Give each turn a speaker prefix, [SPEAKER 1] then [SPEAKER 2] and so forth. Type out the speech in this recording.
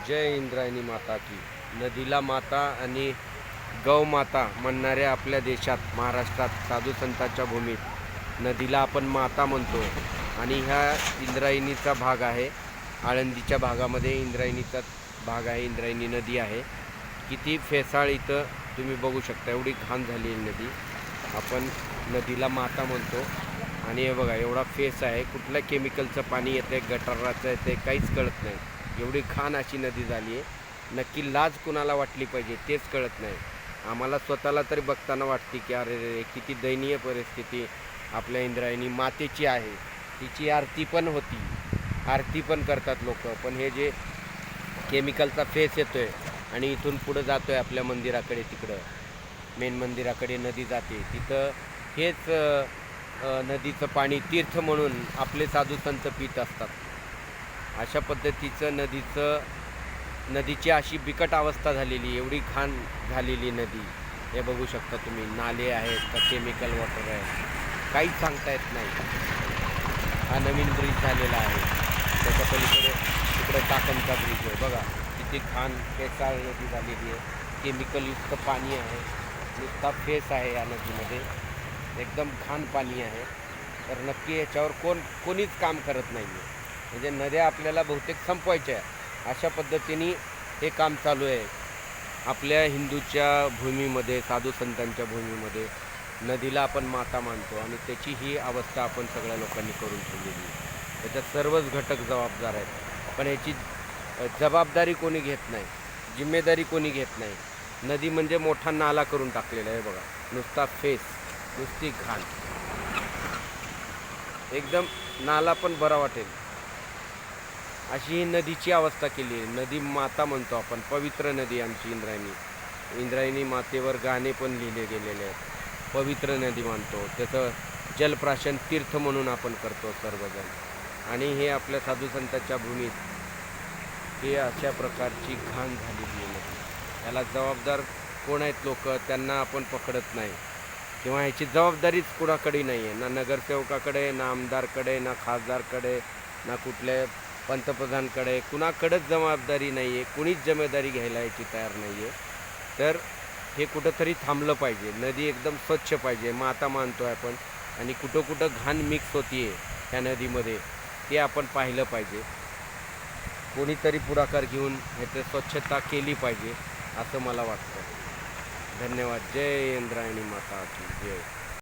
[SPEAKER 1] जय इंद्रायणी माता की. नदीला माता आणि गौमाता म्हणणाऱ्या आपल्या देशात महाराष्ट्रात साधू संतांच्या भूमीत नदीला आपण माता म्हणतो. आणि ह्या इंद्रायणीचा भाग आहे. आळंदीच्या भागामध्ये इंद्रायणीचा भाग आहे, इंद्रायणी नदी आहे. किती फेसाळ इथं तुम्ही बघू शकता, एवढी घाण झालेली नदी. आपण नदीला माता म्हणतो. आणि हे बघा एवढा फेस आहे, कुठल्या केमिकलचं पाणी येते, गटाराचं येते, काहीच कळत नाही. एवढी घाण अशी नदी झाली आहे. नक्की लाज कुणाला वाटली पाहिजे तेच कळत नाही. आम्हाला स्वतःला तरी बघताना वाटते की अरे रे किती दयनीय परिस्थिती आपल्या इंद्रायणी मातेची आहे. तिची आरती पण होती, आरती पण करतात लोक. पण हे जे केमिकलचा फेस येतो आहे आणि इथून पुढं जातो आहे आपल्या मंदिराकडे, तिकडं मेन मंदिराकडे नदी जाते, तिथं हेच नदीचं पाणी तीर्थ म्हणून आपले साधू संत पीत असतात. अशा पद्धतीचं नदीची अशी बिकट अवस्था झालेली, एवढी घाण झालेली नदी. हे बघू शकता तुम्ही, नाले आहेत का केमिकल वॉटर आहे, काहीच सांगता येत नाही. हा नवीन ब्रिज झालेला आहे, त्याच्या पलीकडे तिकडे टाकणचा ब्रिज आहे. बघा किती घाण फेसाळ नदी झालेली आहे. केमिकलयुक्त पाणी आहे, नुसता फेस आहे या नदीमध्ये, एकदम घाण पाणी आहे. तर नक्की याच्यावर कोणीच काम करत नाही आहे. म्हणजे नद्या आपल्याला बहुतेक संपवायच्या आहे अशा पद्धतीने हे काम चालू आहे आपल्या हिंदूच्या भूमीमध्ये, साधू संतांच्या भूमीमध्ये. नदीला आपण माता मानतो आणि त्याची ही अवस्था आपण सगळ्या लोकांनी करून ठेवलेली आहे. त्याच्यात सर्वच घटक जबाबदार आहेत, पण याची जबाबदारी कोणी घेत नाही, जिम्मेदारी कोणी घेत नाही. नदी म्हणजे मोठा नाला करून टाकलेला आहे. बघा नुसता फेस, नुसती घाण, एकदम नाला पण बरा वाटेल अशी ही नदीची अवस्था केली आहे. नदी माता म्हणतो आपण, पवित्र नदी आमची इंद्रायणी. इंद्रायणी मातेवर गाणे पण लिहिले गेलेले आहेत. पवित्र नदी मानतो, त्याचं जलप्राशन तीर्थ म्हणून आपण करतो सर्वजण. आणि हे आपल्या साधू संतांच्या भूमीत हे अशा प्रकारची घाण झालेली आहे नदी. याला जबाबदार कोण आहेत लोक, त्यांना आपण पकडत नाही, किंवा ह्याची जबाबदारीच कुणाकडे नाही आहे. ना नगरसेवकाकडे, ना आमदारकडे, ना खासदारकडे, ना कुठल्या पंतप्रधानकडे, कुणाकडेच जबाबदारी नाही आहे. कुणीच जिम्मेदारी घ्यायला याची तयार नाही आहे. तर हे कुठंतरी थांबलं पाहिजे. नदी एकदम स्वच्छ पाहिजे, माता मानतो आहे आपण. आणि कुठं कुठं घाण मिक्स होती आहे ह्या नदीमध्ये, ते आपण पाहिलं पाहिजे. कोणीतरी पुढाकार घेऊन ह्याची स्वच्छता केली पाहिजे असं मला वाटतं. धन्यवाद. जय इंद्रायणी माता की जय.